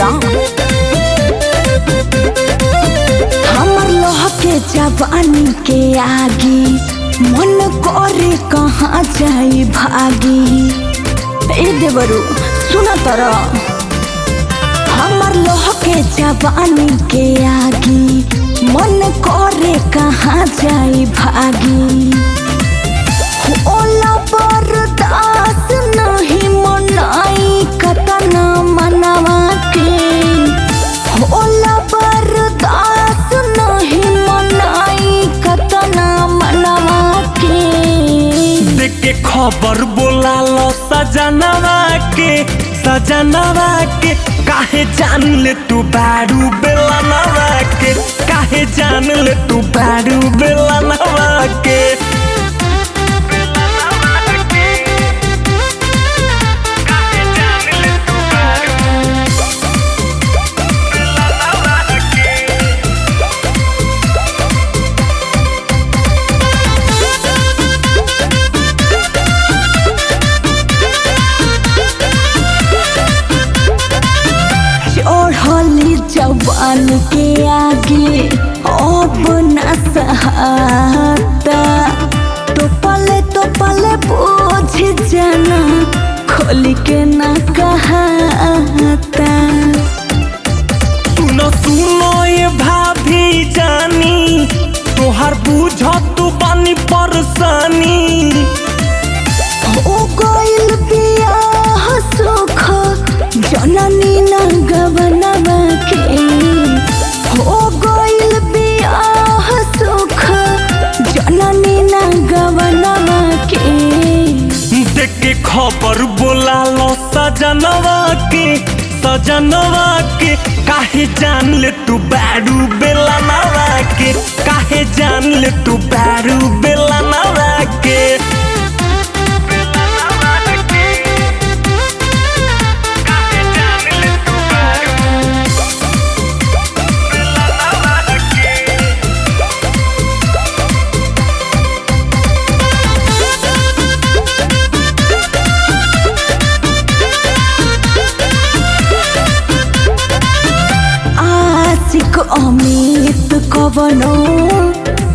Down. हमर लोह के जवानी के आगे मन करे कहाँ जाई भागी। ए देवरू सुना तरा, हमर लोह के जवानी के आगे मन करे कहाँ जाई भागी। ओला बर्दाश्त नहीं मनाई कतना मनवा के। ओला बर्दाश्त नहीं मनाई कतना मनवा के। देख के खबर बोला लो सजनवा के काहे जान ले तू बारू बेलनवा के। काहे जान ले तू बारू बेलनवा के। चढ़ली जवान के आगे अब न सहाता। तो पले बोझ जाना खोल के न कहता। सुनो ये भाभी जानी तोहर बुझ तू बानी परेशानी। ओ कोइल बियाह सुख जननी न गवनवा के। हो गइल बियाह सुख जननी न गवनवा के। देख के खबर बोला लो सजनवा के काहे जान ले तू बारू बेलनवा के। काहे जान ले तू बारू बेलनवा के। अमित कवनो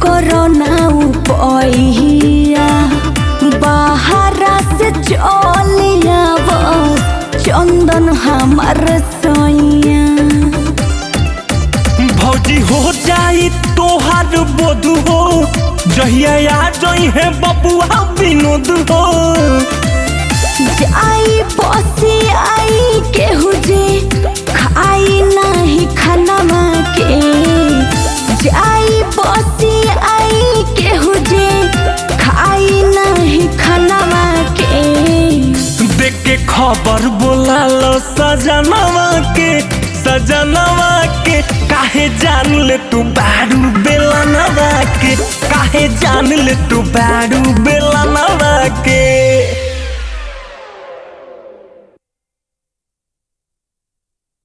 कोरोना उपैया बाहरा से चलिया चंदन हमार सैया। भौजी हो जाई तोहार बोधु हो जहिया आ जाई है बबुआ विनोद हो। जाई बसी आई केहू जे खाई नहीं खानवा के। जाई बसी आई केहू जे खाई नहीं खानवा के। देख के खबर बोला लो सजनवा के काहे जान ले तू बारू बेलनवा के। काहे जान ले तू बारू बेलनवा के।